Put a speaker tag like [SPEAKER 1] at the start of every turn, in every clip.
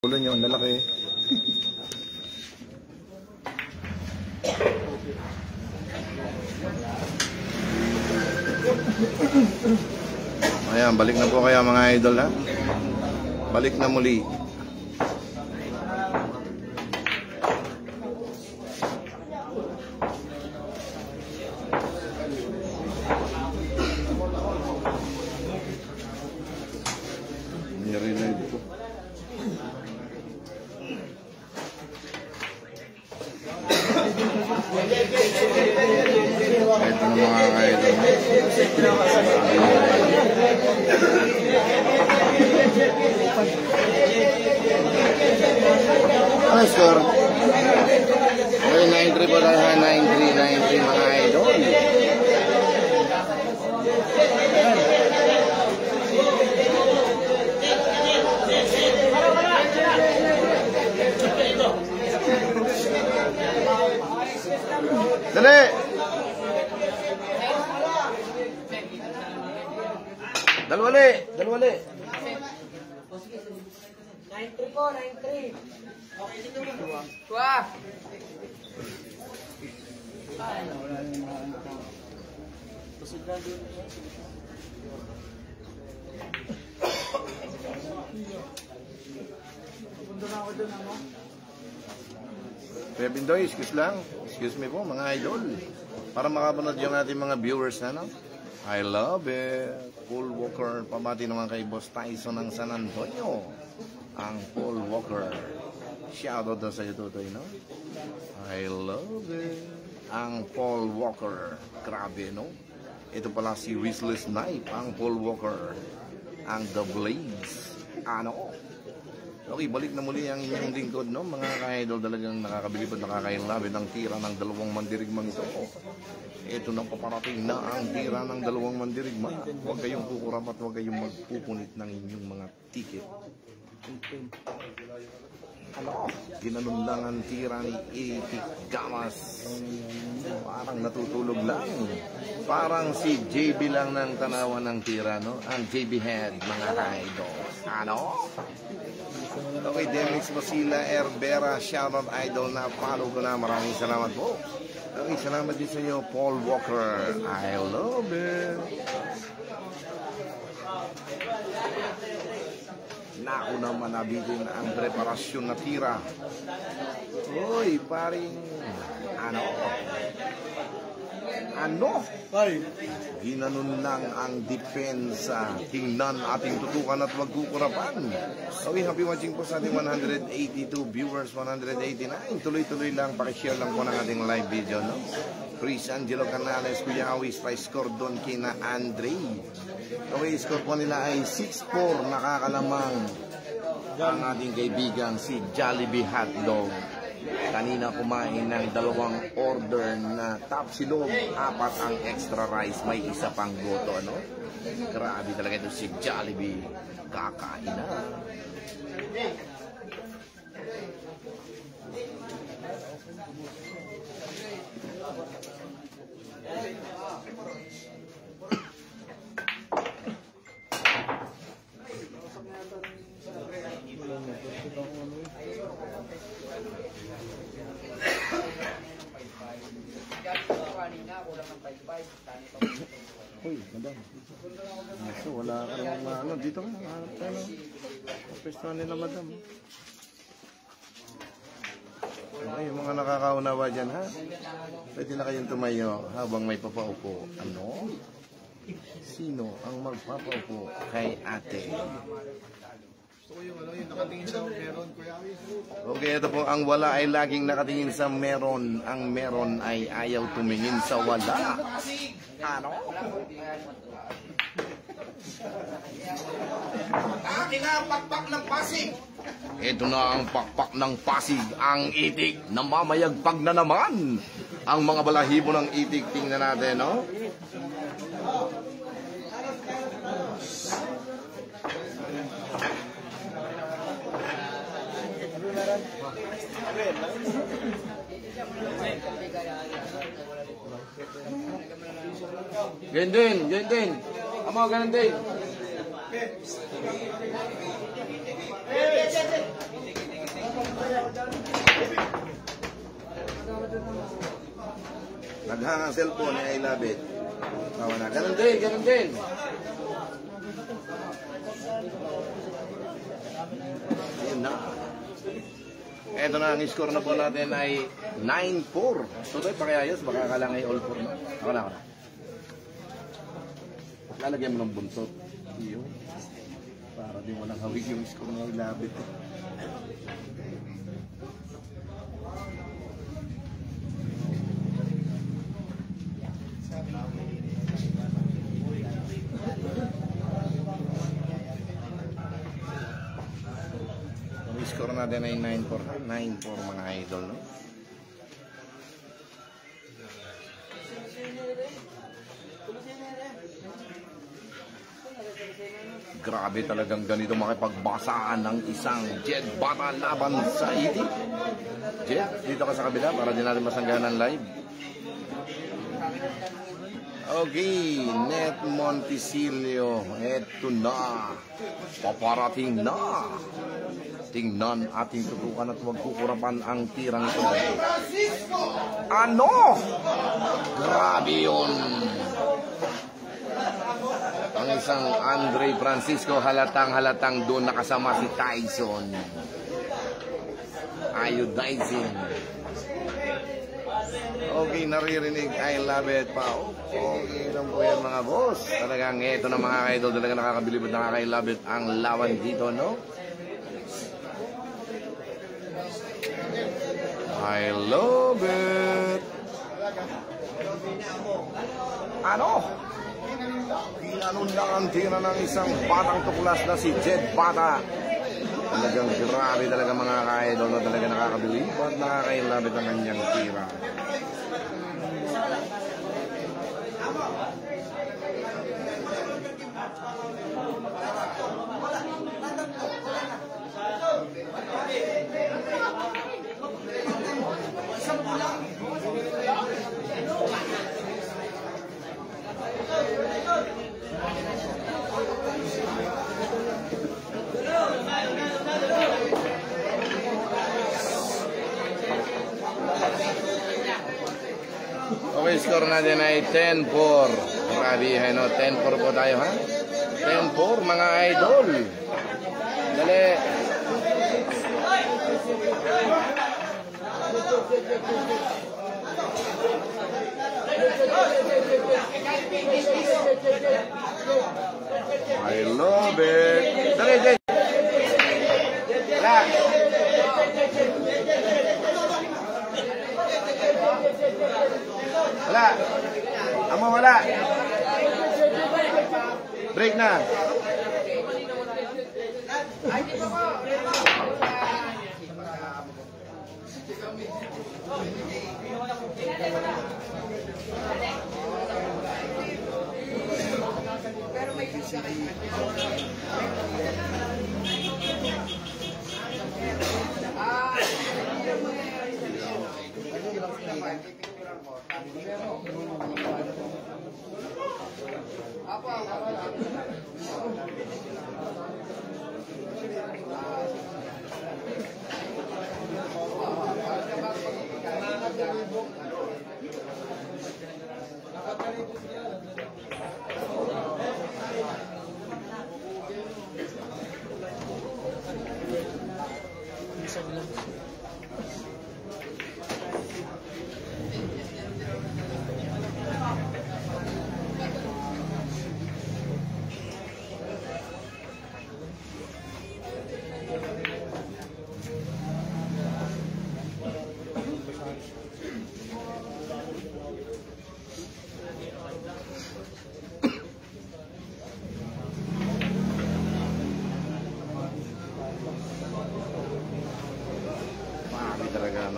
[SPEAKER 1] Ulo nyo, ang lalaki. Ayan, balik na po kaya mga idol ha. Balik na muli. Nire-read ko. Ito na mga idol. Ano score? Okay, 9-3 po tayo ha. 9-3 mga idol. Dali! Dalwali! Dalwali!
[SPEAKER 2] 9-3 po, 9-3. Okay, dito mo. Wow!
[SPEAKER 1] Bindoy, excuse lang. Excuse me po mga idol. Para makapanood yung ating mga viewers na no? I love it. Paul Walker. Pamati naman kay Boss Tyson ng San Antonio. Ang Paul Walker. Shoutout na sa iyo tutoy no? I love it. Ang Paul Walker. Grabe no? Ito pala si Restless Knife. Ang Paul Walker. Ang The Blades. Ano? Okay, balik na muli ang inyong lingkod, no? Mga ka-idol, talagang nakakabilib at nakakailabid ang tira ng dalawang mandirigmang ito. Ito na paparating na ang tira ng dalawang mandirigma. Huwag kayong kukurap at huwag kayong magpupunit ng inyong mga ticket. Ano? Ginanon lang ang tira ni Itik Gamas. Parang natutulog lang. Parang si JB lang ng tanawan ng tira, no? Ang JB Head, mga ka-idol. Ano? Okay, Demix Basila, Herbera, shoutout idol na follow ko na. Maraming salamat po. Okay, salamat din sa inyo, Paul Walker. I love it. Naku naman nabitin ang preparasyon na tira. Uy, paring ano? Ano? Ginanon lang ang depensa. Tingnan ating tutukan at wag kukurapan. Okay, happy watching po sa ating 182 viewers, 189. Tuloy-tuloy lang, pakishare lang po ng ating live video, no? Chris Angelo Canales, Kuya Awis, pa-score doon kina Andre. Okay, score po nila ay 6-4, nakakalamang ang ating kaibigan si Jollibee Hotdog. Kanina kumain ng 2 order na tapsilog, 4 ang extra rice, may isa pang goto, ano? Grabe talaga ito si Jollibee. Kakain na. Uy, madam. So, wala ka naman ano. Dito ka. Ano? Pwesto nila, madam. Okay, yung mga nakakaunawa dyan, ha? Pwede na kayong tumayo habang may papaupo. Ano? Sino ang magpapaupo kay ate?
[SPEAKER 3] Yung nakatingin sa meron, Kuya Awis.
[SPEAKER 1] Okay, ito po, ang wala ay laging nakatingin sa meron. Ang meron ay ayaw tumingin sa wala. Ano?
[SPEAKER 3] Akin na ang pakpak ng Pasig.
[SPEAKER 1] Ito na ang pakpak ng Pasig, ang itik. Namamayagpag na naman. Ang mga balahibo ng itik, tingnan natin, no? Ganyan din. Amo, ganun din. Naghang ang cellphone ni I love it. Tawa na. Ganun din. Ayun na. Eto na, ang score na po natin ay 9-4. So, tayo pakiayos, baka akala ay all 4 na. Ako na. Lalagyan mo ng buntot. Iyo. Para di mo nang hawig yung score na ilabit. Ang score natin ay 9-4. 9-4 mga idol, no? Grabe talagang ganito makipagbasaan ng isang Jed Bata laban sa iti. Jed, dito ka sa kabila para din natin masanggahan live. Okay, Net Monticelio, eto na. Paparating na. Tingnan ating tutukan at huwag kukurapan ang tirang ito. Ano? Grabe yun. Ang isang Andre Francisco halatang doon nakasama si Tyson. Iodizing. Okay, naririnig. I love it pa. Okay lang po yan mga boss. Talagang ito na mga idol. Talagang nakakabilib at nakaka-love it ang lawan dito, no? I love it. Ano? Ginanon lang ang tira ng isang batang tuklas na si Jed Bata. Talagang grabe talaga mga ka-idol na talaga nakakabilib at nakaka-love ang kanyang tira. Okay, score natin ay 10-4. Grabe, no? 10-4 po tayo, ha? 10-4, mga idol. Dali. I love it. Dali, dali. Wala. Wala. Amo, wala. Break na.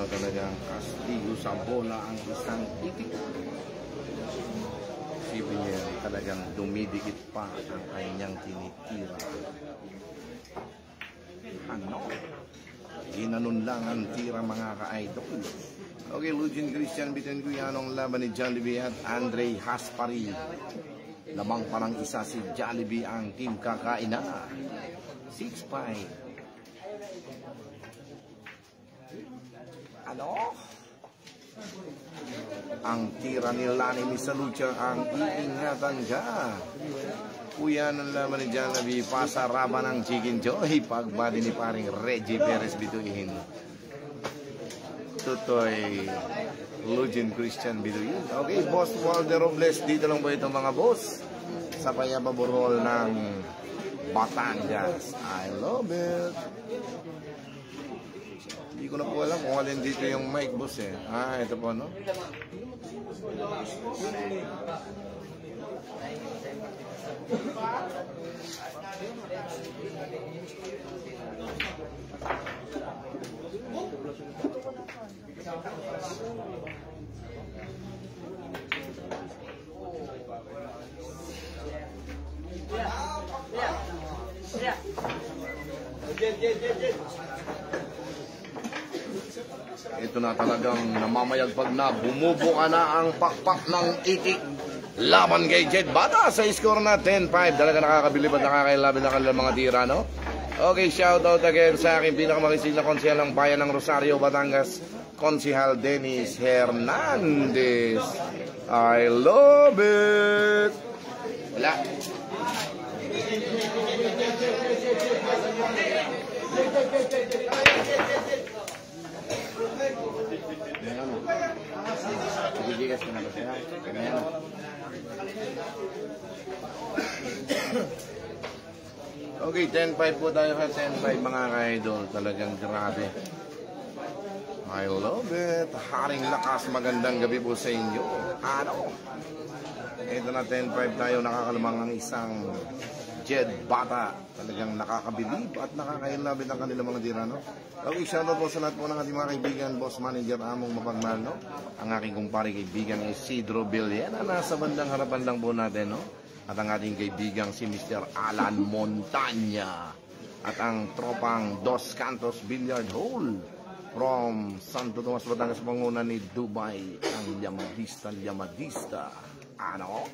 [SPEAKER 1] Talagang kastigo sa bola ang isang itik. Si Biniel talagang dumidikit pa ang kanyang tinitira. Ano? Ginanon lang ang tira mga ka-idol. Okay, Lugin Christian Bitin Guyanong laban ni Jollibee at Andre Haspari. Lamang pa ng isa si Jollibee ang team kakaina. 6-5. Ano? Ang tira ni Lani Misalucha ang iingatan ka. Kuya ng laban ni Jollibee, pasaraban ng Chicken Joy. Pagbali ni paring Reggie Perez bituin. Tutoy Lugin Christian bituin. Okay, Boss Walter Robles, dito lang po itong mga boss sa Payababurol ng Batangas. I love it. Hindi ko na po alam kung alin dito yung mic, boss eh. Ah, ito po, no? Ito na talagang namamayagpag na, bumubo ka na ang pakpak ng itik laban kay Jed Bata sa score na 10-5. Talaga nakakabilib at nakakailabi na kanilang mga tira, no? Okay, shout out again sa aking pinakamakisig na konsehal ng bayan ng Rosario, Batangas, Konsehal Dennis Hernandez. I love it! Wala. Gigigas ko na ba siya? Okay, 10-5 po tayo ha. 10-5 mga ka-idol. Talagang grabe. I love it. Haring lakas. Magandang gabi po sa inyo. Ano? Ito na 10-5 tayo. Nakakalamang ang isang Jed Bata. Talagang nakakabilib at nakakailabit ang kanilang mga tira, no? Okay, shoutout po sa lahat po ng ating mga kaibigan, boss manager, among mapagmahal, no? Ang aking kumpare kaibigan Isidro Villena, nasa bandang harapan lang po natin, no? At ang ating kaibigang si Mr. Alan Montaña. At ang tropang Dos Cantos Billiard Hall from Santo Tomas, Batangas, pangunan ni Dubai, ang Yamadista. Ano?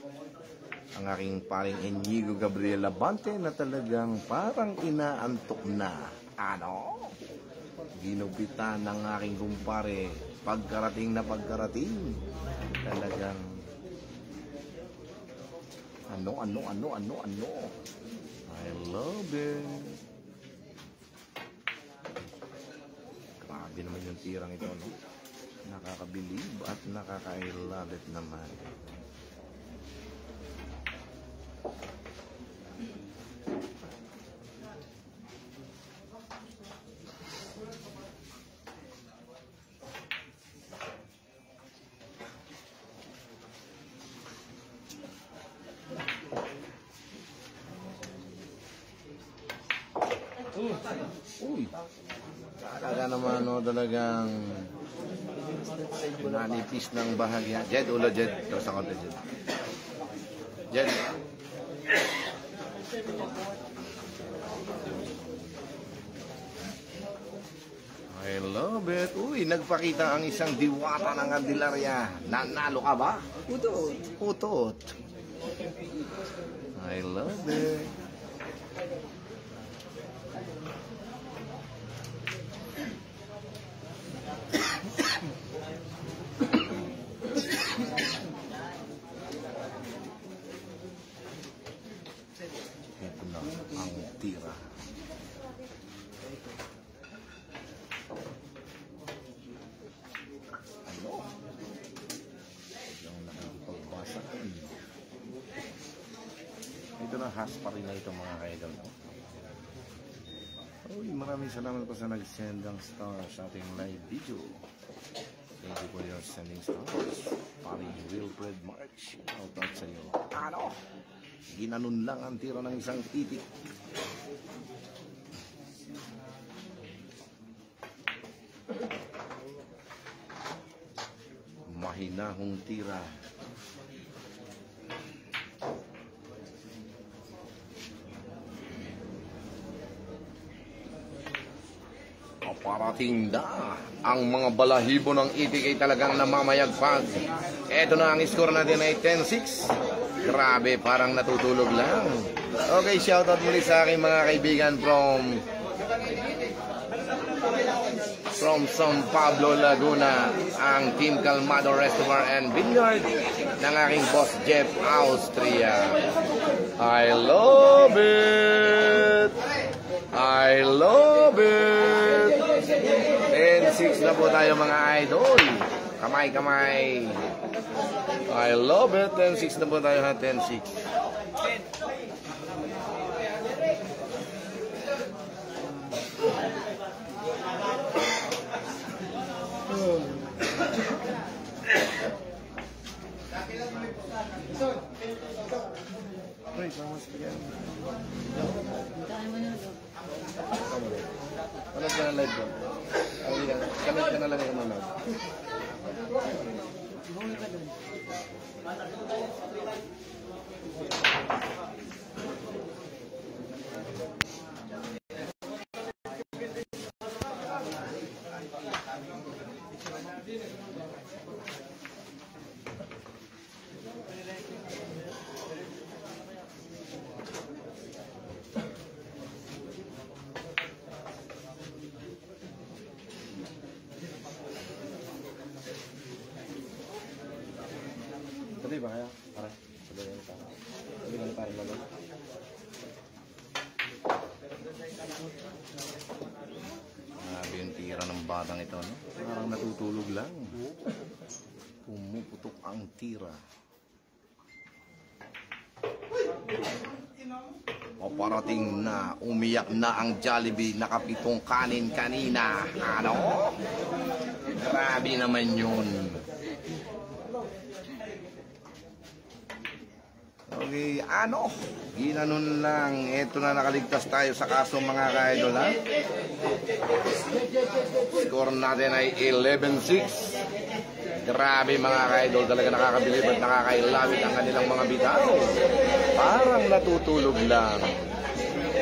[SPEAKER 1] Ang aking paring Inigo Gabriel Labante na talagang parang inaantok na. Ano? Ginupitan ng aking kumpare pagkarating na pagkarating. Talagang ano. I love it. Grabe naman yung tirang ito, no? Nakakabilib at nakakailalit naman. Uy, talaga naman, no, talagang nanipis ng bahagya. Jed, ulo Jed. Terus ako Jed. Jed. I love it. Uy, nagpakita ang isang diwata ng Candelaria. Nanalo ka ba? Utot. I love it. Ito na ang tira. Ano? Yung nakikipagbasak. Ito na Haspari na ito mga kaidol. Uy, maraming salamat po sa nag-send ng star sa ating live video. Thank you for your sending stars. Paring Wilfred March. Out sa iyo. Ano? Ginanon lang ang tira ng isang titik. Mahinahong tira. Parating na ang mga balahibo ng itik ay talagang namamayagpag. Ito na ang score natin ay 10-6. Grabe, parang natutulog lang. Okay, shoutout muli sa aking mga kaibigan from San Pablo, Laguna, ang Team Calmado Restaurant and Vineyard ng aking boss Jeff Austria. I love it! I love it! 10-6 na po tayo mga idol. Kamay-kamay. I love it. 10-6 na po tayo ha. 10-6. Panood ka na live ko. Panood ka na lang yung manood. Sabi ba kaya? Para. Sabi nga para. Sabi nga para naman. Grabe yung tira ng batang ito, no? Parang natutulog lang. Pumuputok ang tira. Paparating na, umiyak na ang Jollibee, nakapitong kanin kanina. Ano? Grabe naman yun. Okay, ano? Ginanon lang. Ito na, nakaligtas tayo sa kaso mga ka-idol, ha? Score natin ay 11-6. Grabe mga ka-idol, talaga nakakabilib at nakakailawit ang kanilang mga bitaw. Parang natutulog lang.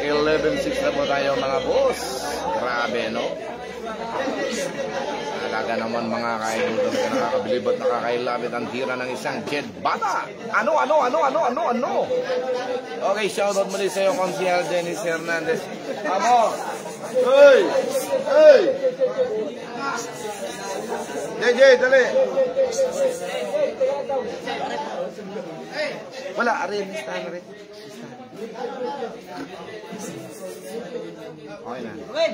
[SPEAKER 1] 11-6 na po tayo mga boss. Grabe, no? Talaga naman mga ka-idol, talaga nakakabilib at nakakailawit ang tira ng isang Jed Bata. Ano? Okay, shoutout muli sa iyo, Konsehal Dennis Hernandez. Amo! Hey! Hey! JJ, dali! Wala, arin, listahan na rin. Okay na. Okay,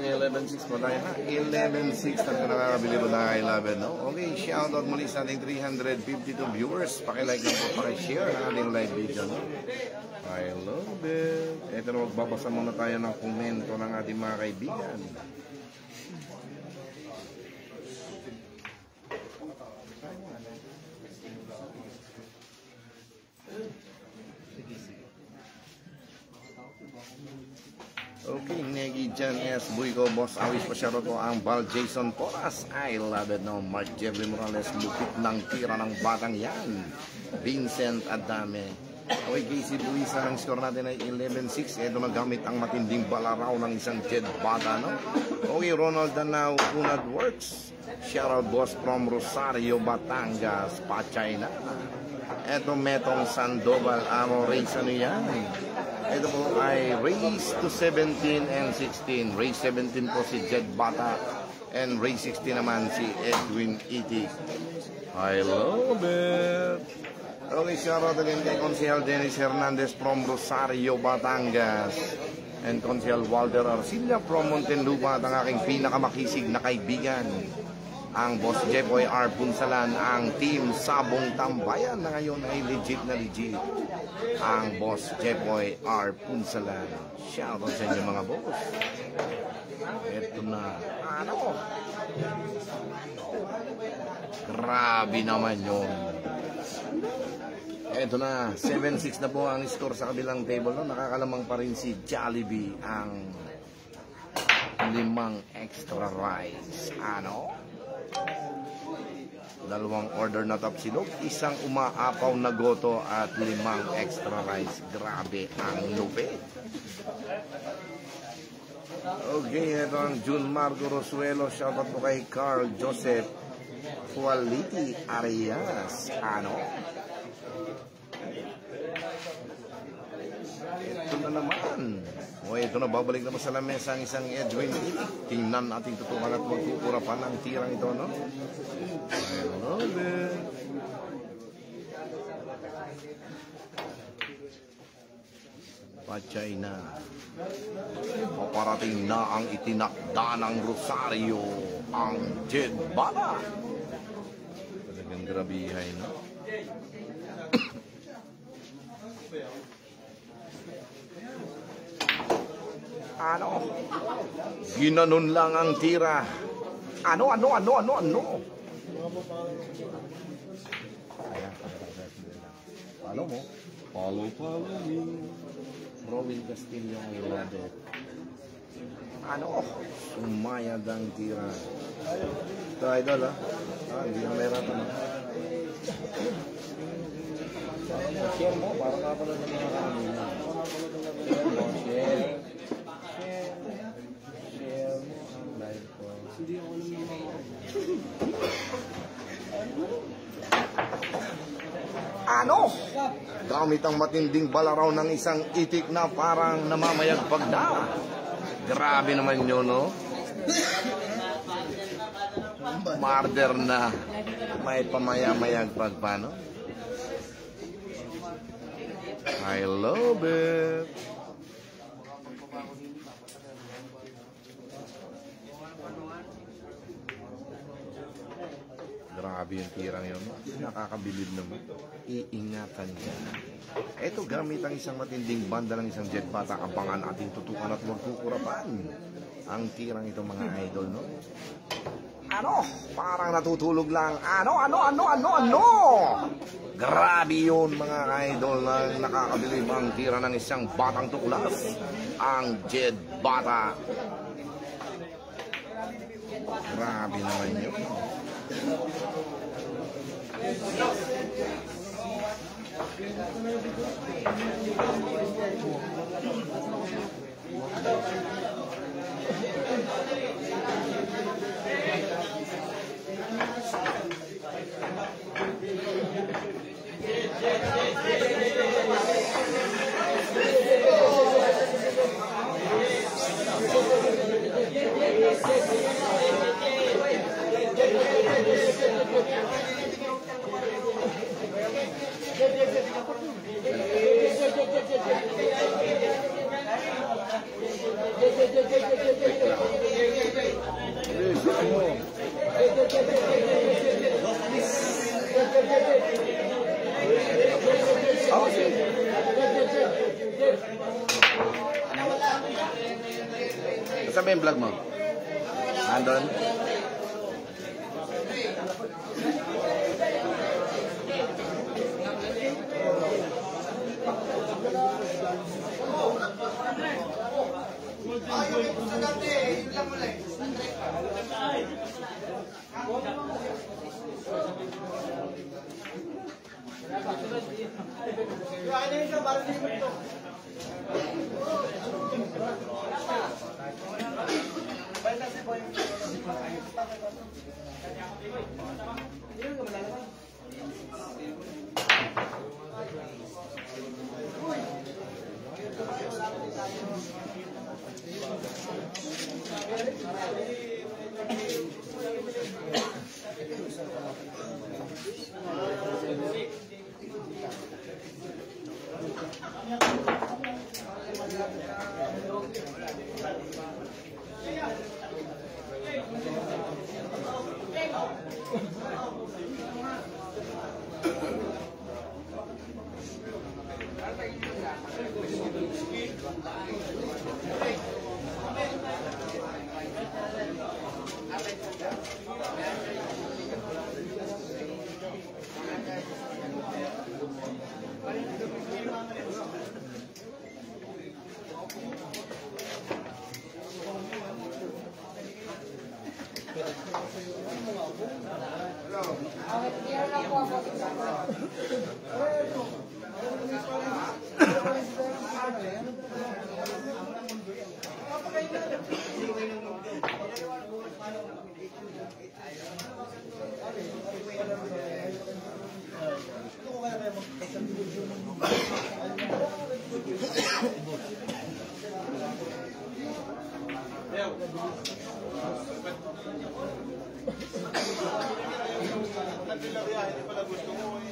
[SPEAKER 1] 11-6 po tayo ha. 11-6 na nakakabili po na kailaban, no? Okay, shoutout muli sa ating 352 viewers. Pakilike lang po, pakishare ang ating live video, no? I love it. Ito na, magbabasa muna tayo ng komento ng ating mga kaibigan. Okay, Negi Jan S. Buico, Boss Awis Pasyaro ko ang Val Jason Porras. I love it, no? Mark Jeffrey Morales, lupit ng tira ng batang yan. Vincent Adame. Okay, Casey Luisa, ang score natin ay 11-6. Ito nagamit ang matinding balaraw ng isang Jed Bata, no? Okay, Ronald Danao, Unad Works. Shoutout boss from Rosario, Batangas, Pachay na. Ito Metong Sandoval, Amo Race, ano yan? Ito po ay race to 17 and 16. Race 17 po si Jed Bata and race 16 naman si Edwin Itik. I love it. Okay, shoutout again kay Konsehal Dennis Hernandez from Rosario, Batangas. And Konsehal Walter Arcilla from Muntinlupa at ang aking pinakamakisig na kaibigan. ang Boss Jeboy R. Punsalan, ang Team Sabong Tambayan na ngayon ay legit na legit. Ang Boss Jeboy R. Punsalan. Shoutout sa inyo mga boss. Ito na. Ano? Grabe naman yun. Ito na. 7-6 na po ang score sa kabilang table. No? Nakakalamang pa rin si Jollibee ang 5 extra rice. Ano? 2 order na tapsilog, 1 umaapaw na goto at 5 extra rice. Grabe ang lupit. Okay, ito ang June Marco Rosuelo. Shoutout po kay Carl Joseph Quality Arias. Ano? Ito na naman. O ito na, babalik naman sa lamesa ang isang Edwin. Tingnan natin tutukan at magkukurapan ang tirang ito, no? I love it. Pachay na. Paparating na ang itinakda ng Rosario, ang Jed Bata. Talagang grabihay, no? Ano? Ginanon lang ang tira. Ano? Follow mo? Follow me. Robin Castillo ang ilade. Ano? Sumayad ang tira. Ito, idol, ha? Hindi na may rata na. Share mo, para kapalad ng mga kanina. Share. Hindi ako ano? Gamit ang matinding balaraw ng isang itik na parang namamayagpag na. Grabe naman yun, no? Murder na may pamaya-mayagpag pa, no? I love it. Grabe yung tirang yun. Nakakabilib naman. Iingatan niya. Ito, gamit ang isang matinding banda ng isang Jed Bata. Abangan ating tutukan at magkukurapan. Ang tirang ito, mga idol, no? Ano? Parang natutulog lang. Ano? Grabe yun, mga idol, na nakakabilib ang tira ng isang batang tuklas. Ang Jed Bata. Grabe naman yun. Saan ba yung vlog mo? Andon?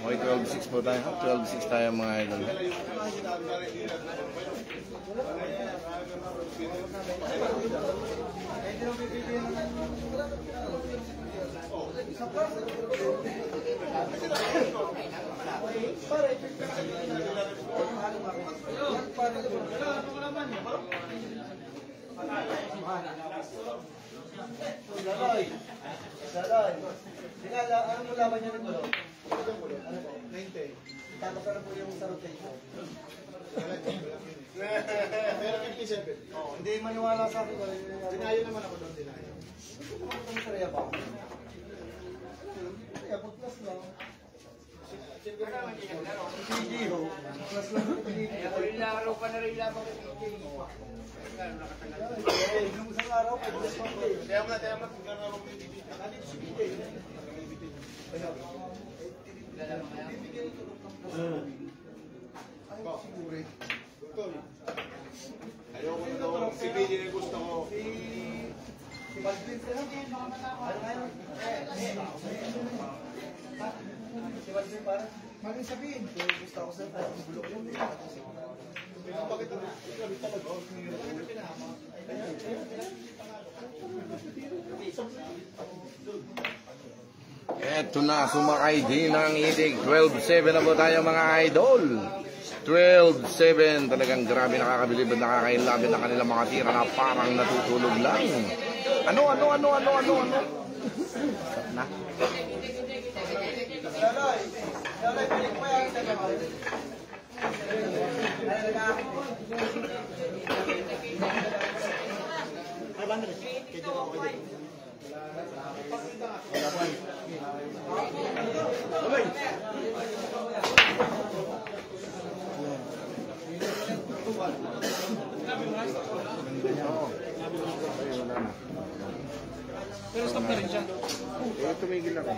[SPEAKER 1] Okay, 12-6 po tayo. 12-6 tayo mga idol.
[SPEAKER 2] Saloy. Tingala, ano mo laban niya ng gulo? Ano po? 90. Tapos ano po yung sa rotation? Pero 57. Oo, hindi maniwala sa akin. Dinayo naman ako doon, dinayo. Ano sa Rhea ba? Rhea, pag-plus lang. Sige, ho. Plus lang yung pinili.
[SPEAKER 4] Laro pa na rin labang ng
[SPEAKER 2] Nung isang araw, pag-plus lang.
[SPEAKER 3] Kaya mo na, kung gano'n ako pinipili.
[SPEAKER 2] Nandito si BJ. Ay, siguro eh.
[SPEAKER 3] Ayoko na daw. Si Billy na gusto ko.
[SPEAKER 2] Si Baldwin sila. Ano ngayon? Si Baldwin parang maging sabihin. Kung gusto ako sa bulok yun.
[SPEAKER 3] Bakit ito? Ikaw talaga.
[SPEAKER 1] Eto na, sumakay din ang itig. 12-7 na po tayo mga idol. 12-7. Talagang grabe nakakabilib at nakakailabit na kanilang mga tira na parang natutulog lang. Ano? Na?
[SPEAKER 2] Laloy! Laloy, pilik mo yan sa kamay. Ay,
[SPEAKER 4] Pero stop na rin siya.
[SPEAKER 1] Tumigil ako.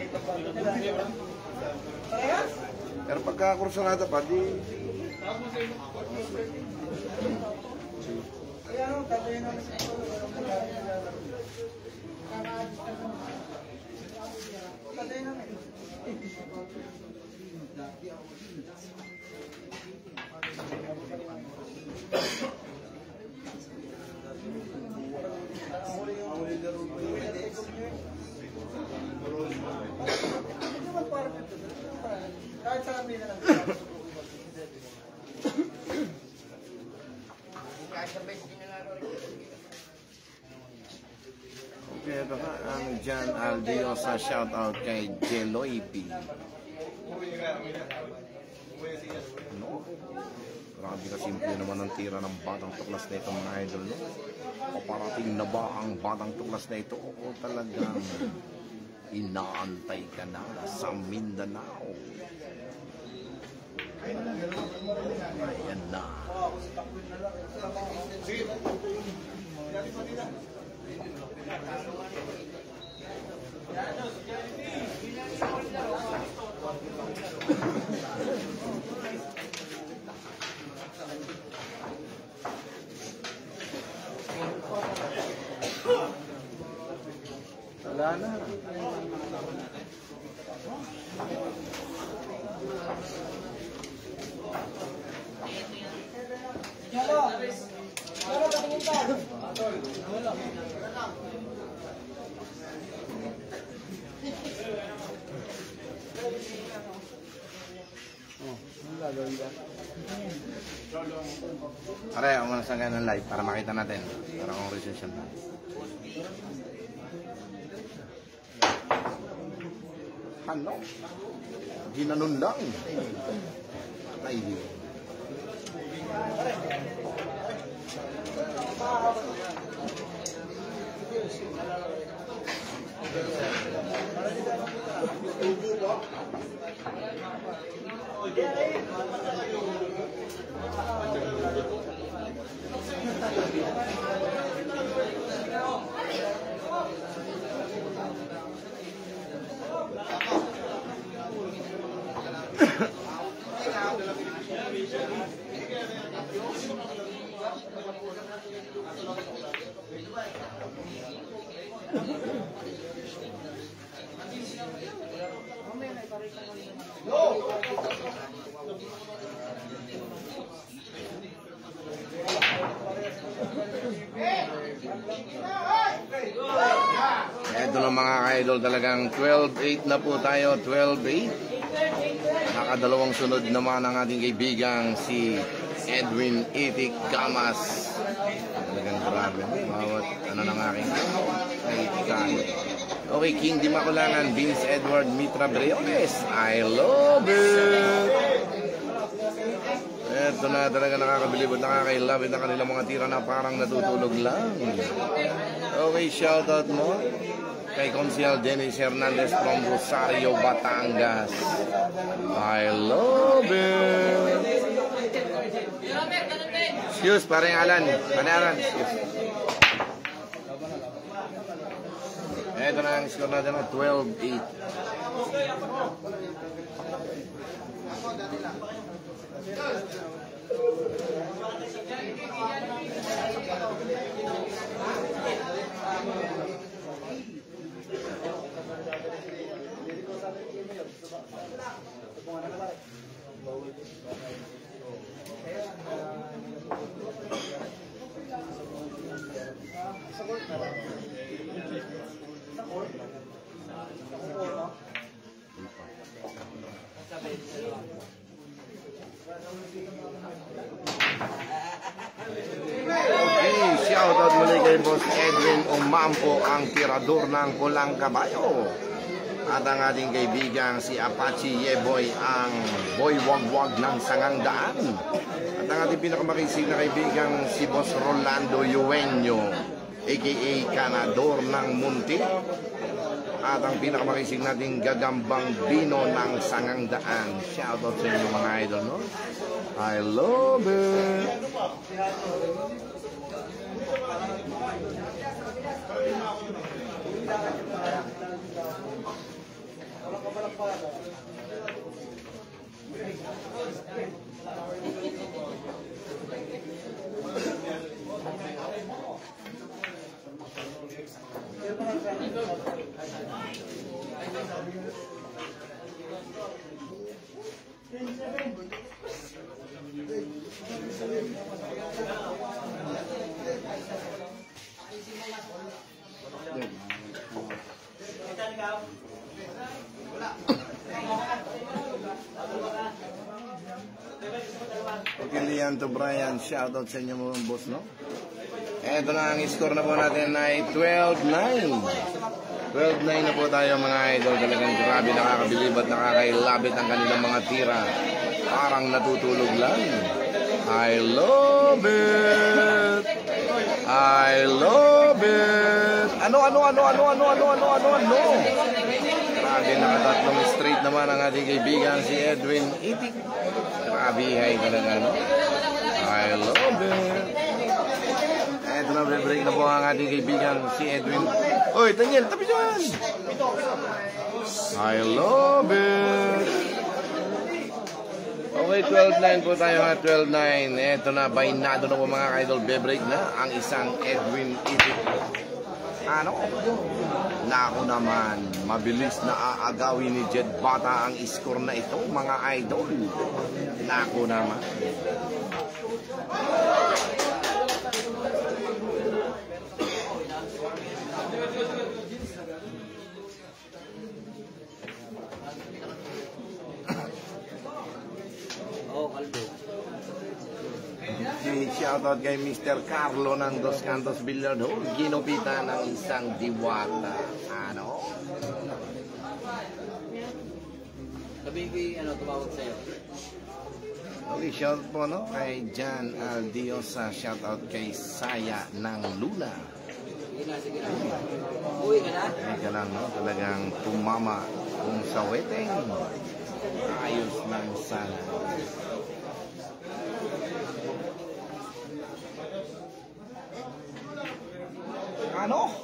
[SPEAKER 1] Pero pagka kursunada pa, di...
[SPEAKER 2] Kaya ano, tatayin namin sa ito. Tatayin namin. Kahit sa amin na lang.
[SPEAKER 1] Okay, ito ka, ang John Aldio sa shoutout kay Jeloy P. No? Grabe ka simple naman ang tira ng batang tuklas na ito mga idol. No? Paparating na ba ang batang tuklas na ito o talagang inaantay ka na sa Mindanao? Ayan na. Wala na.
[SPEAKER 2] Hello! Hello, katingin ka!
[SPEAKER 1] Pare, ako muna sa ganun live para makita natin. Para kung recession na. Ano? Ginanon lang. Patay din. Ito na mga ka-idol, talagang 12-8 na po tayo, 12-8. Nakadalawang sunod naman ang ating kaibigang si Edwin Itik Gamas. Talagang grabe. Bawat ano ng aking kaibigan. Okay, King Di Makulangan, Vince Edward Mitra Briones. I love it! Ito na talaga nakakabilib at nakakailabit ang kanilang mga tira na parang natutulog lang. Okay, shoutout mo kay Consial Dennis Hernandez from Rosario, Batangas. I love it! Excuse, parang Alan. Panaran, excuse. Ito na ang score natin na 12-8. Shoutout muli kay Boss Edwin Umampo, ang tirador ng Pulang Kabayo. At ang ating kaibigang si Apache Yeboy, ang boy wag-wag ng Sangang Daan. At ang ating pinakamakisig na kaibigang si Boss Rolando Yueño, aka Kanador ng Munti. At ang pinakamakisig nating Gagambang Bino ng Sangang Daan. Shoutout sa inyo mga idol, no? I love it! Pagkilian to Brian, shoutout sa inyo mga boss, no? Eto na ang score na po natin ay 12-9. 12-9 na po tayo mga idol. Talagang grabe, nakakabilib at nakakailabit ang kanilang mga tira. Parang natutulog lang. I love it! I love it! Ano? Grabe, nakatatlong straight naman ang ating kaibigan si Edwin Itik. Grabe, hay talaga, no? I love it! Eto na, break na po ang ating kaibigan si Edwin. Oy, Daniel, tabi dyan! I love it! Okay, 12-9 po tayo nga, 12-9. Eto na, bainado na po mga ka-idol. Be-break na ang isang Edwin Itik. Ano? Nako naman, mabilis na aagawin ni Jed Bata ang score na ito, mga idol. Nako naman. Shoutout kay Mr. Carlo ng Dos Cantos Billiard Hall. Ginupitan ng isang diwata. Ano?
[SPEAKER 4] Sabi ano, tumawag sa'yo.
[SPEAKER 1] Okay, shoutout po no? Kay Jan Aldiosa. Shoutout kay Saya ng Luna.
[SPEAKER 4] Sige na. Uwi ka na?
[SPEAKER 1] Teka lang, no? Talagang tumama kung sa weteng. Ayos lang sana. Ano?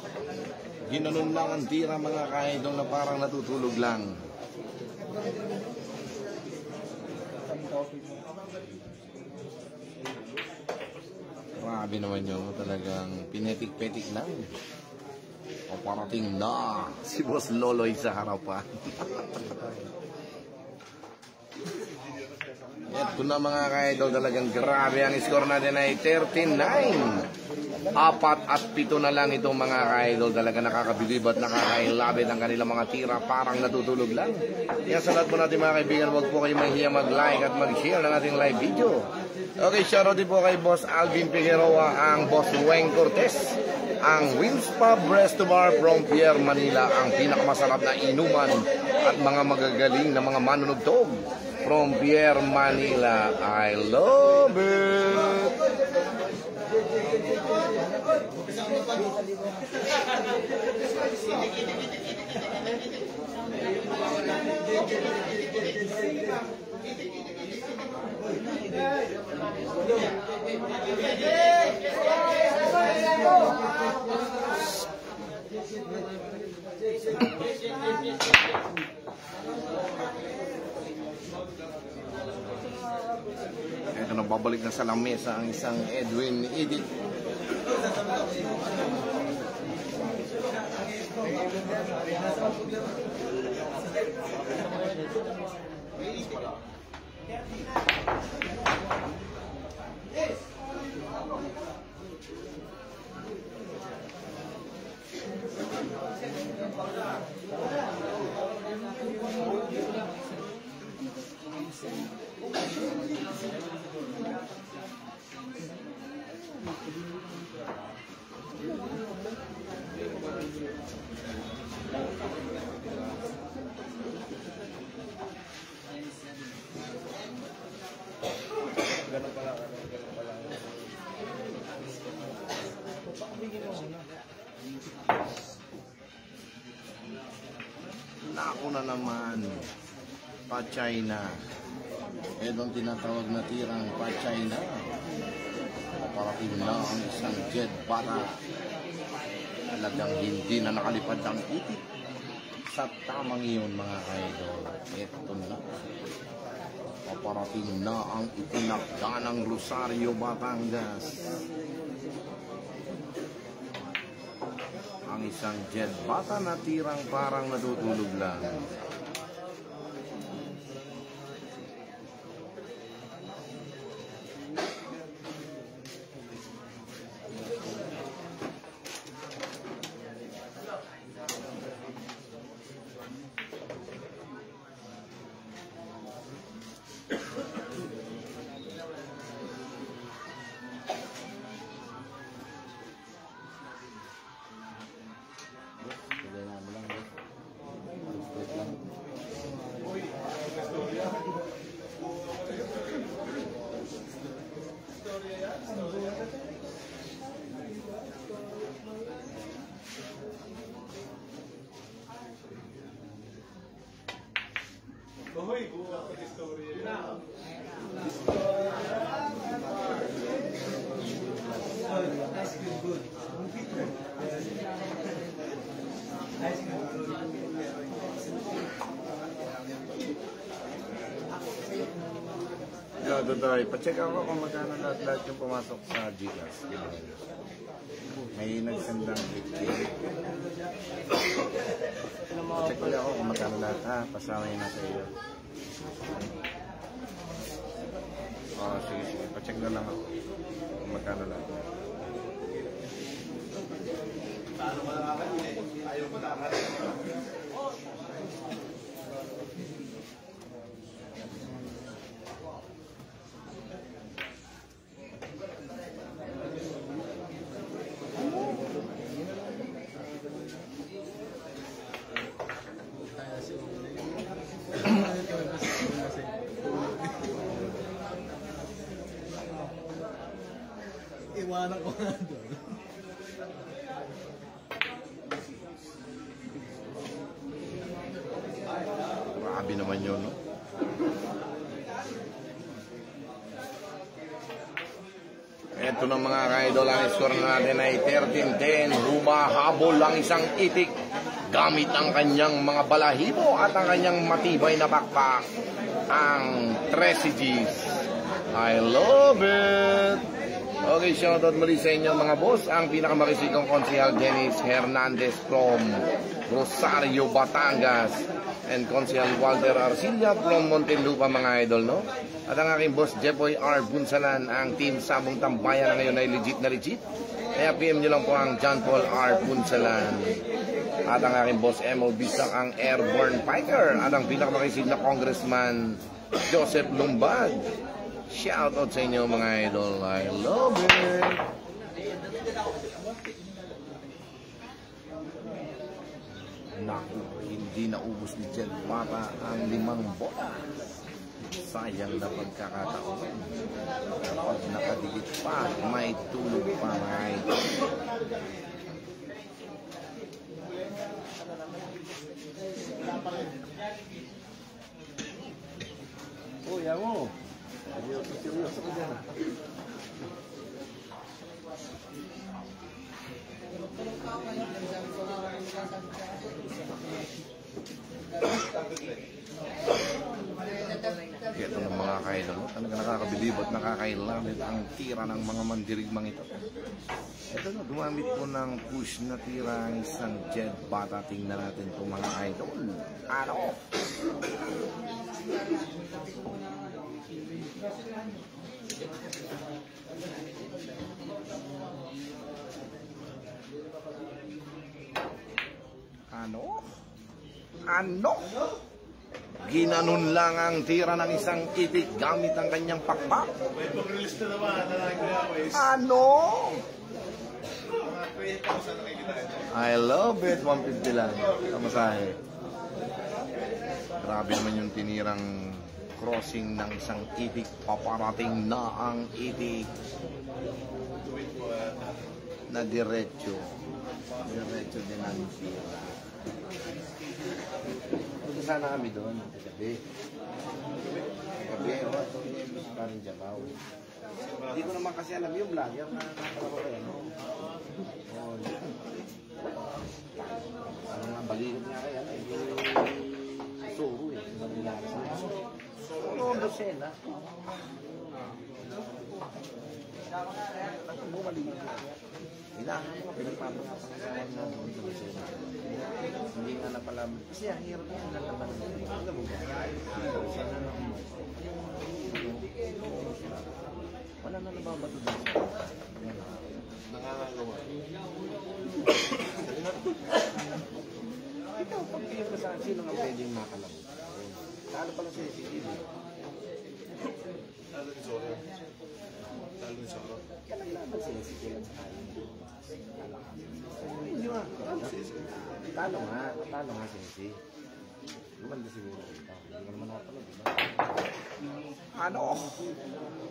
[SPEAKER 1] Ginanon lang ang tira mga kaidol na parang natutulog lang. Grabe naman yun, talagang pinetik-petik lang. O parating na si Boss Loloy sa harapan. Ito na mga kaidol, talagang grabe ang score natin ay 39. 4 at 7 na lang itong mga kaidol. Talaga nakakabilib at nakakailabit ang kanilang mga tira. Parang natutulog lang. Kaya sa lahat po natin mga kaibigan, huwag po kayo mahihiya mag-like at mag-share ng ating live video. Okay, shoutout din po kay Boss Alvin Figueroa, ang Boss Weng Cortez, ang Wings Pub Resto Bar from Pierre, Manila, ang pinakamasarap na inuman at mga magagaling na mga manunugtog from Pierre, Manila. I love it! Ito na, babalik na sa lamesa ang isang Edwin Edit. Naku na naman, Pachay na. Itong tinatawag na tirang Pachay na. Parating na ang isang jet bata. Talagang hindi na nakalipad ang itik. Sa tamang iyon mga idol, ito na. Paparating na ang itinakda ng Rosario, Batangas. Ang isang jet bata na tirang parang natutulog lang. Dodoy, pacheck ako kung magkano lahat yung pumasok sa Gcash. May nagsendang 50. Pacheck ulit ako kung magkano lahat. Pasama yun na sa iyo. Sige, sige. Pacheck na lang ako kung magkano lahat. Paano malalaman yun eh? Ayaw ko na.
[SPEAKER 2] Iwanan ko nga doon.
[SPEAKER 1] Grabe naman yun, no? Ito na mga ka-idol, ang score natin ay 13-10. Humahabol ang isang itik gamit ang kanyang mga balahibo at ang kanyang matibay na bakpak. Ang 13 Gs. I love it! Okay, shoutout muli sa inyo mga boss. Ang pinakamakisigong konsehal Dennis Hernandez from Rosario, Batangas. And konsehal Walter Arcilla from Montelupa mga idol, no? At ang aking boss Jeffoy R. Bunsalan, ang team Sabong Tambayan na ngayon ay legit na legit. Kaya PM nyo lang po ang John Paul R. Bunsalan. At ang aking boss MO Bisak, ang Airborne Fighter. At ang pinakamakisigong na Congressman Joseph Lumbad. Shoutout sa inyo mga idol. I love it. Naku, hindi naubos ni Jed Bata ang 5 bola. Sayang na pagkakataon. Kapag nakadikit pa, may tulog pa mga idol. Oh, yan mo. Seryoso ko dyan. Ito ng mga kaidol, talaga nakakabilib at nakakailamit ang tira ng mga mandirigmang ito. Ito na, gumamit po ng push na tira ang isang Jed Bata. Tingnan natin itong mga idol. Ano? Ano? Ginanon lang ang tira ng isang itik gamit ang kanyang pakpak.
[SPEAKER 3] May pag-release na naman na nag-request.
[SPEAKER 1] Ano?
[SPEAKER 3] Mga 20,000 nakikita ito.
[SPEAKER 1] I love it. 150 lang. Kamasahe. Grabe naman yung tinirang crossing ng isang itik. Paparating na ang itik. Na diretso. Diretso din ang tira. Punta sana kami doon. Gabi. Gabi. Parang Jabaw. Hindi ko naman kasi alam yung vlog. Yung nakakalawa ko yan. Parang nga baligot nga kaya. Suro eh. Suro dosena. Ang bumaligot. Kailangan mo, pinagpapangapang na doon sa dosena. Hindi nga na pala. Kasi ang hirap yan na naman. Alam mo ba? Wala na nababato doon.
[SPEAKER 3] Nangangagawa.
[SPEAKER 1] Ikaw, pag-PM ka sa sino nga pwedeng makalabot? Talo pala sa CCTV.
[SPEAKER 3] Talo ni Zoro. Talo ni Zoro.
[SPEAKER 1] Kailangan sila si Kailan sa kain. Hindi ba? Talo nga Sisi. Gumanda siguro ito. Hindi ko naman nakapalod, diba? Ano?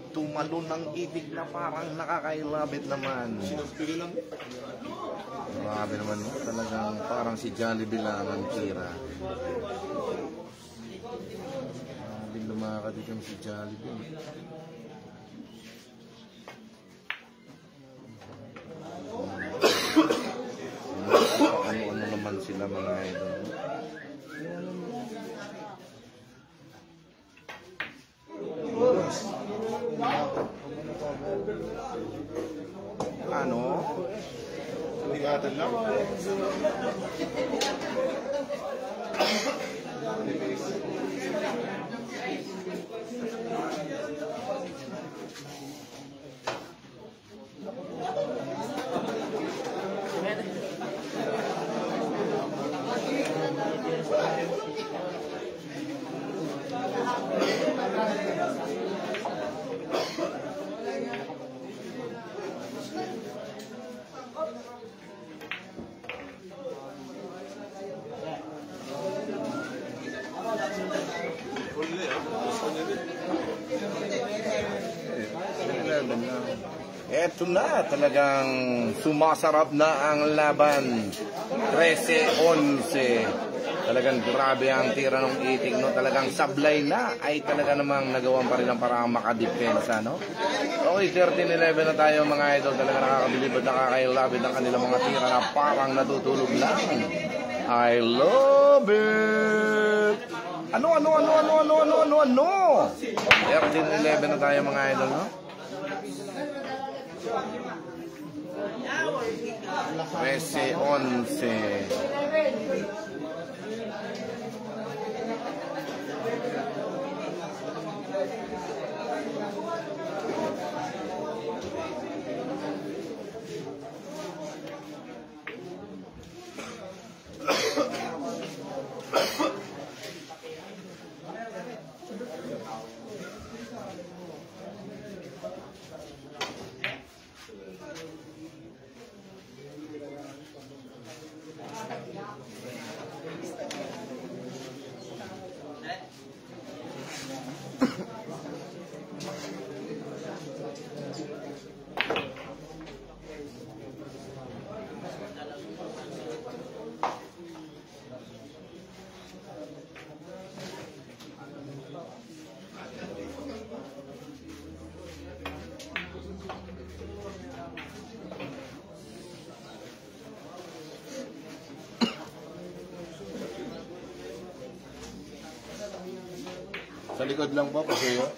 [SPEAKER 1] Tumalon ng itik na parang nakakailabit naman.
[SPEAKER 3] Sinampili lang.
[SPEAKER 1] Grabe naman, no? Talagang parang si Jollibee lang ang tira. Grabe lumakad itong si Jollibee. Ano naman sila mga idol. Ano?
[SPEAKER 3] Tingatan lang.
[SPEAKER 1] Naglaban lang. Eto na, talagang sumasarap na ang laban. 13-11. Talagang grabe ang tira ng itik, no? Talagang sablay na ay talaga namang nagawan pa rin ang parang makadepensa, no? Okay, 13-11 na tayo mga idol. Talaga nakakabilib at nakakailabid ang kanilang mga tira na parang natutulog lang. I love it! Ano? 13-11 na tayo mga idol, no? 13-11. Sa likod lang po, pasuyo.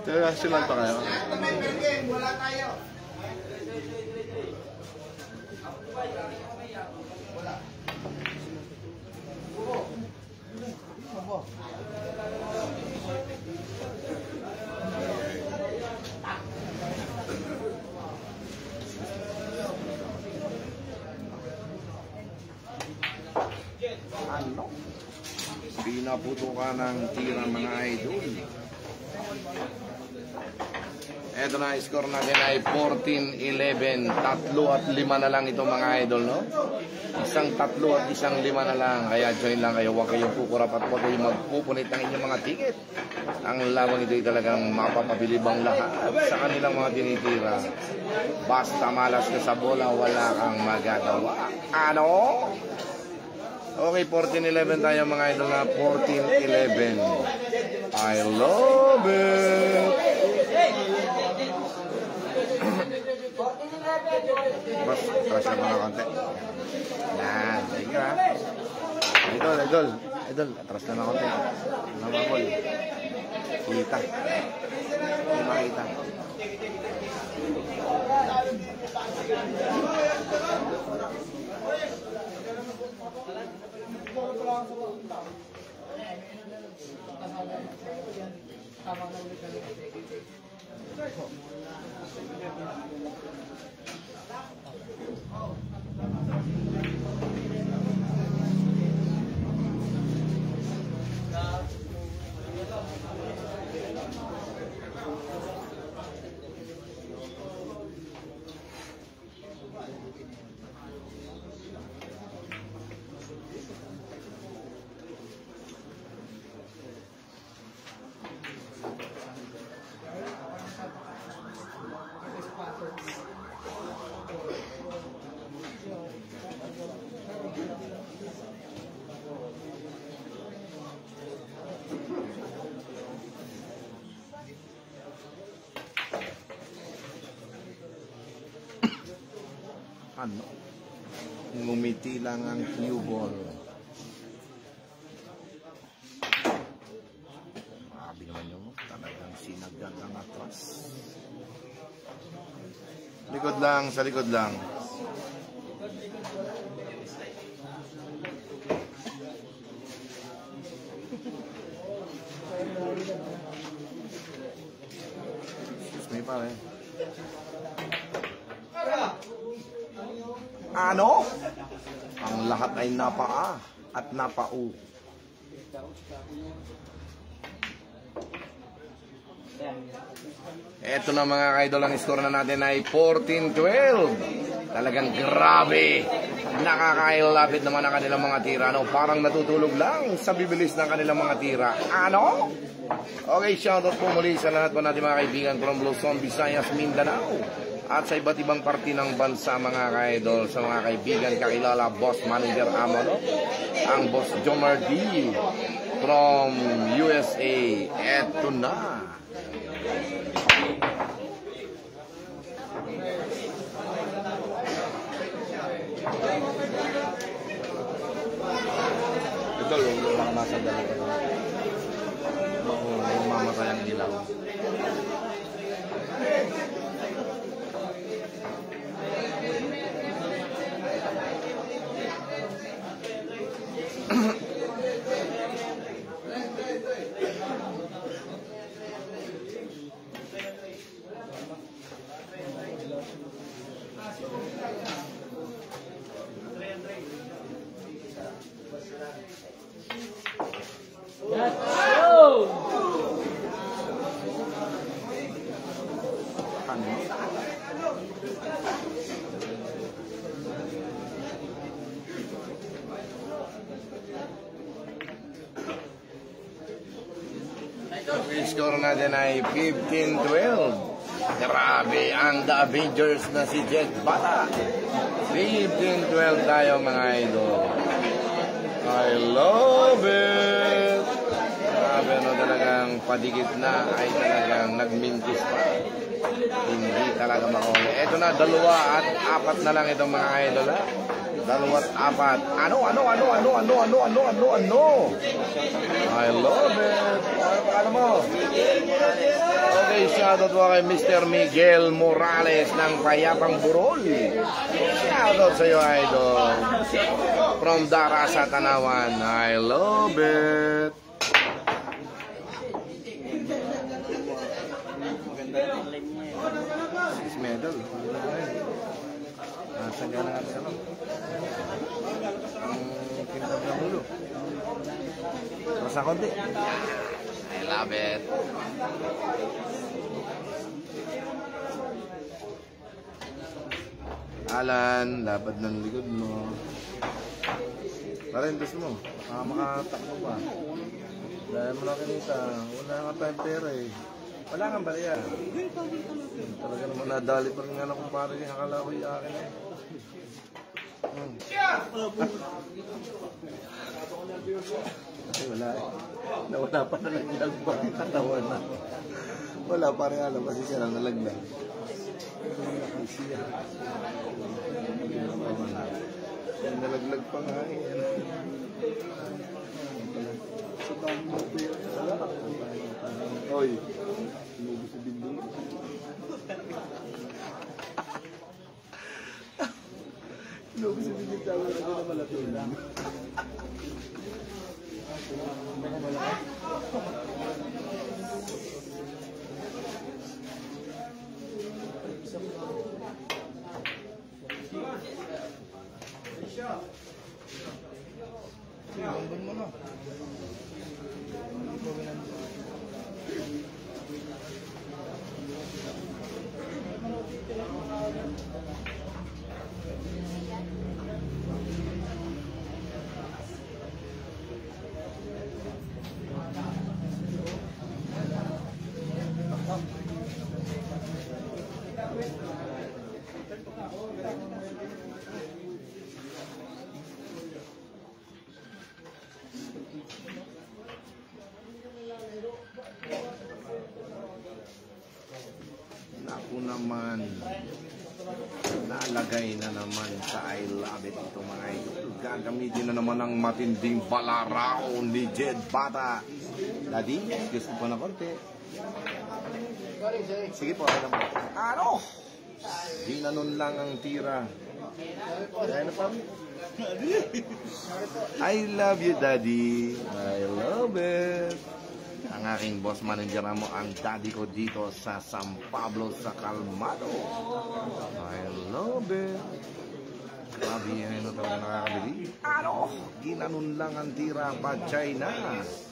[SPEAKER 3] Kaya silang pa kayo.
[SPEAKER 2] Wala tayo.
[SPEAKER 1] Ano? Pinaputukan ng tira mga idol. Eto na, score natin ay 14-11. 3 at 5 na lang ito mga idol, no? Isang 3 at isang 5 na lang. Kaya join lang kayo. Huwag kayong kukurap at huwag kayong magpupunit ng inyong mga ticket. Ang labang ito ay talagang mapapabilibang lahat sa kanilang mga tinitira. Basta malas ka sa bola, wala kang magagawa. Ano? Okay, 14-11 tayo mga idol na 14-11. I love it! Boss, atras na mga konti. Yan, thank you ha. Idol, atras na mga konti. Namamol. Kita. Hindi makita. Ano? Ngumiti lang ang cue ball. Grabe naman yun. Talagang sinagdag ang atras. Likod lang, sa likod lang. Excuse me pare. Ano? Ang lahat ay napaa at napau. Eto na mga kaidol, ang score na natin ay 14-12. Talagang grabe. Nakakailapit naman ang kanilang mga tira. No? Parang natutulog lang sa bibilis ng kanilang mga tira. Ano? Okay, shoutout po muli sa lahat po natin mga kaibigan from Luzon, Visayas, Mindanao. At sa iba't ibang parte ng bansa mga ka-idol, sa mga kaibigan, kakilala, Boss Manager Amano, ang Boss Jomar D from USA. Eto na. Ito, makamasang dalaga. Mamatay ang ilaw. Score natin ay 15-12. Grabe ang The Avengers na si Jet Bata. 15-12 tayo mga idol. I love it. Grabe, no, talagang padikit na ay talagang nagmintis pa. Hindi talaga makahuli. Ito na, 2 at 4 na lang itong mga idol, ha? 2 at 4. Ano? I love it. Ano pa mo? Okay, shoutout po kay Mr. Miguel Morales ng Payapang Burol. Shoutout sa iyo, idol. From Darasa, Tanawan. I love it. Six medal. Nasaan ka na nga sa ang kintab ng ulo. Masa konti. I love it. Alan, lapad ng likod mo. Parendos mo. Makatakbo pa. Dahil mo lang kinita. Wala nga tayong pera eh. Wala kang bariya. Talaga naman nadali pa rin nga na kumpare. Akala ko yung akin eh. Kasi wala eh. Nawala pa na naglagpag yung katawan na. Wala pa rin alam kasi siya na nalaglag. Siya. Nalaglag pa nga eh. Sa dami mo po yun. Oy. Inubo sa binding. Inubo sa binding tawa na na malatunan. Simbol mo na. Naku naman. Nalagay na naman sa I love it ito mga idol. Gagamitin na naman ang matinding balarao ni Jed Bata. Daddy, excuse mo po na konti. Sige po, alam mo. Ano? Ginanon lang ang tira. Ano pa? I love you, Daddy. I love it. Ang aking boss manager mo, ang daddy ko dito sa San Pablo sa Calmado. I love it. Grabe yan, ano talaga nakakabili? Ano? Ginanon lang ang tira pa China.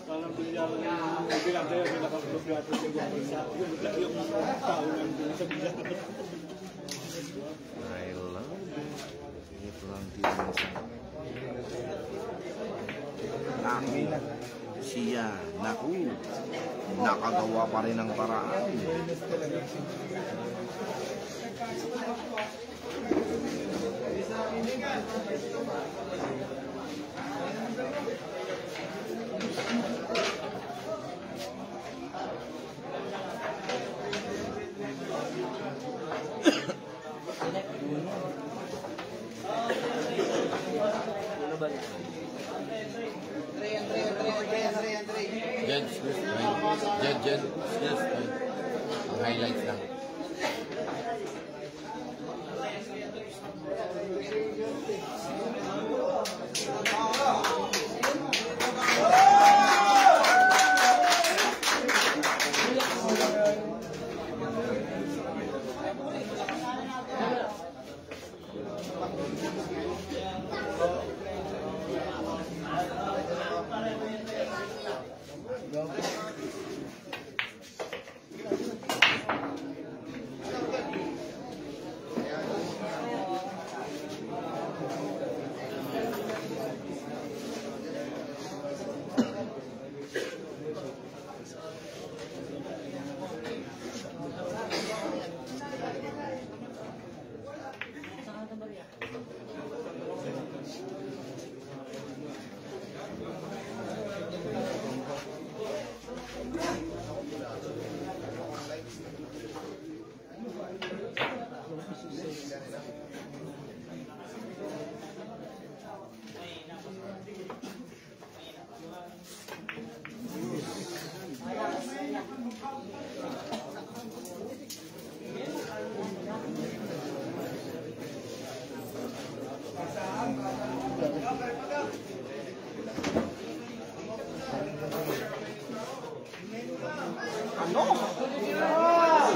[SPEAKER 2] Parang bilyar yung bilang tayo, pinaka-vlog natin yung tao nandun sa bilang.
[SPEAKER 1] I love it. Ito lang tira sa akin. Siya, naku, nakagawa pa rin ng paraan.
[SPEAKER 3] Jed, ang highlights lang.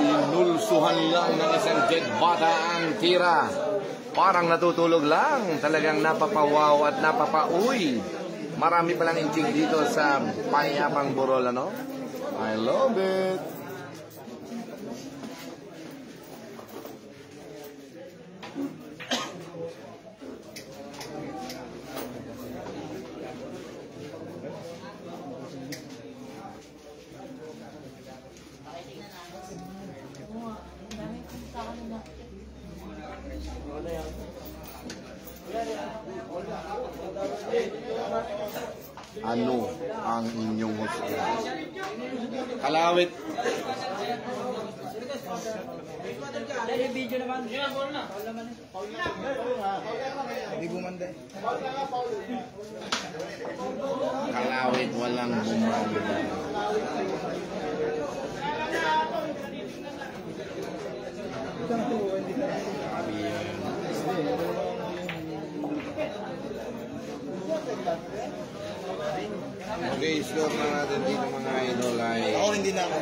[SPEAKER 1] Sinulsuhan lang ng isang Jed Bata ang tira. Parang natutulog lang. Talagang napapawaw at napapauy. Marami palang inching dito sa Payapang Burol, ano? I love it. Ano ang inyong husga? Kalawit. Kalawit, walang bumanda. Sabi yan. Okay, score na natin dito mga idol ay
[SPEAKER 2] Hindi na ako.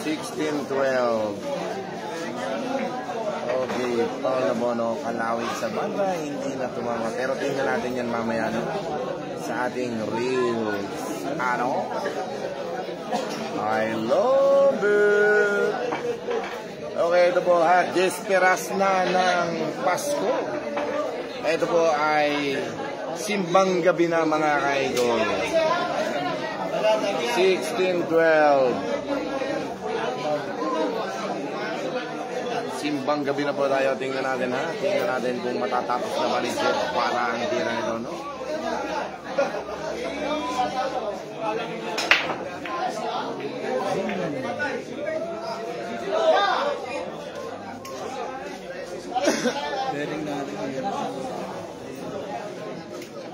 [SPEAKER 1] 16-12. Okay, Paul Nabono, kalawit sa banda, hindi na tumama. Pero tingnan natin yan mamaya, no? Sa ating reels. Ano? I love it! Okay, ito po ha, desperas na ng Pasko. Ito po ay simbang gabi na mga ka-idol. 16-12. Simbang gabi na po tayo. Tingnan natin ha. Tingnan natin kung matatapos na ba ni Jed para ang tira nito, no?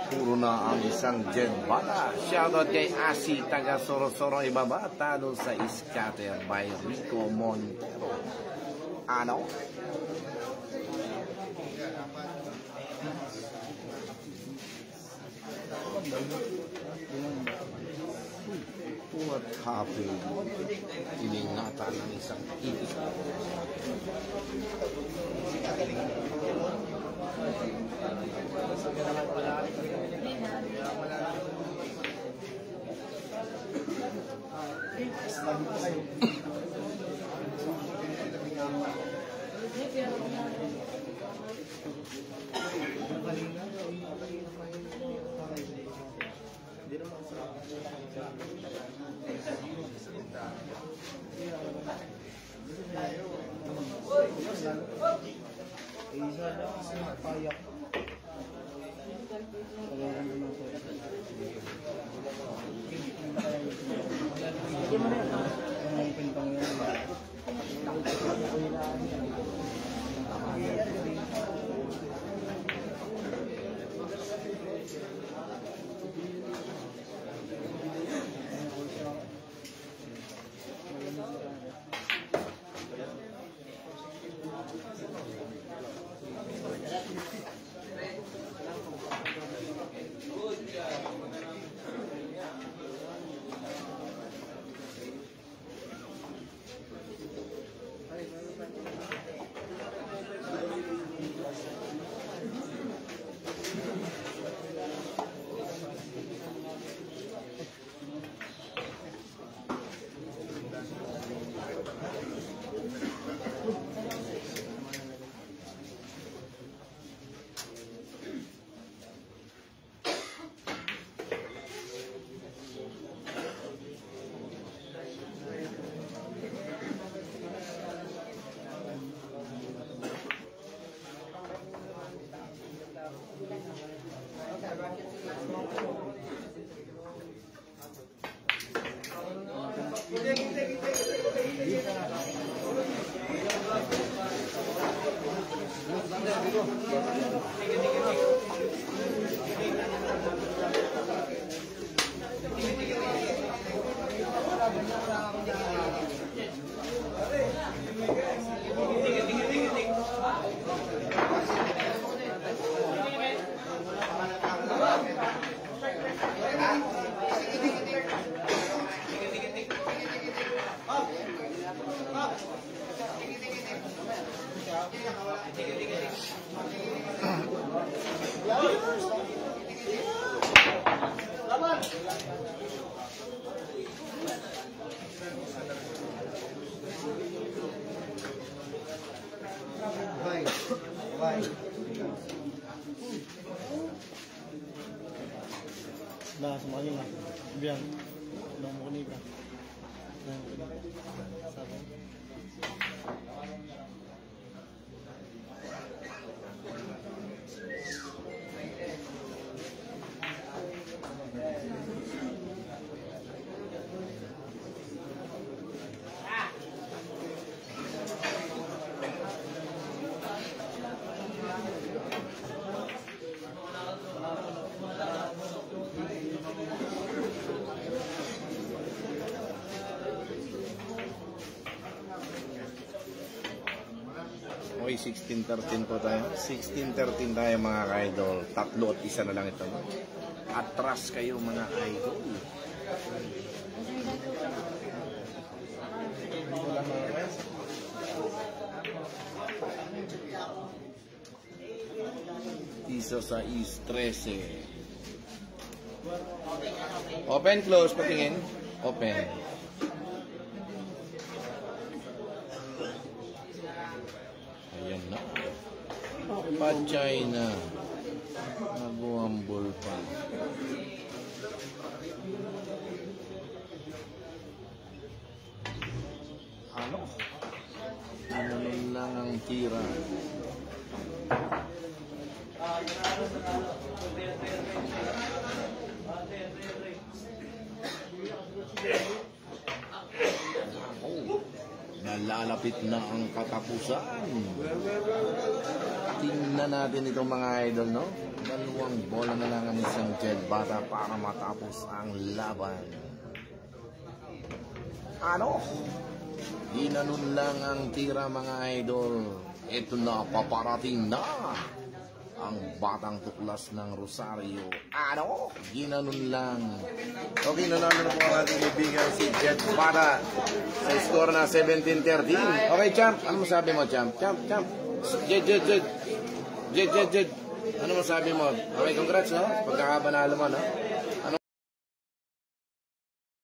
[SPEAKER 1] Puro na ang isang Jed Bala. Shoutout kay Asi, taga Sorosoro, Ibaba. Talo sa Scatter by Rico Montero. Ano? What happened? Iningatan ng isang itis.
[SPEAKER 2] Nah, semuanya lah. Biar nang mo ni ka. Sabi.
[SPEAKER 1] Okay, 16-13 po tayo. 16-13 tayo mga ka-idol. 3 at 1 na lang ito. No? Atras kayo mga idol. Isa sa East 13. Open, close, patingin. Open. Ayan na. Pachay na. Nabuhambol pa. Ano? Ano lang ang tira? lalapit na ang katapusan. Tingnan natin itong mga idol, no? Dalawang bola na lang ang isang Jed Bata para matapos ang laban. Ano? Ginanon lang ang tira, mga idol. Ito na, paparating na ang batang tuklas ng Rosario. Ano? Ginanon lang. Okay, nanalo na po ang ating ibigan si Jed Bata sa score na 17-13. Okay, champ. Ano masabi mo, champ? Champ. Jed. Ano masabi mo? Okay, congrats, no? Pagkakabanalo mo, no?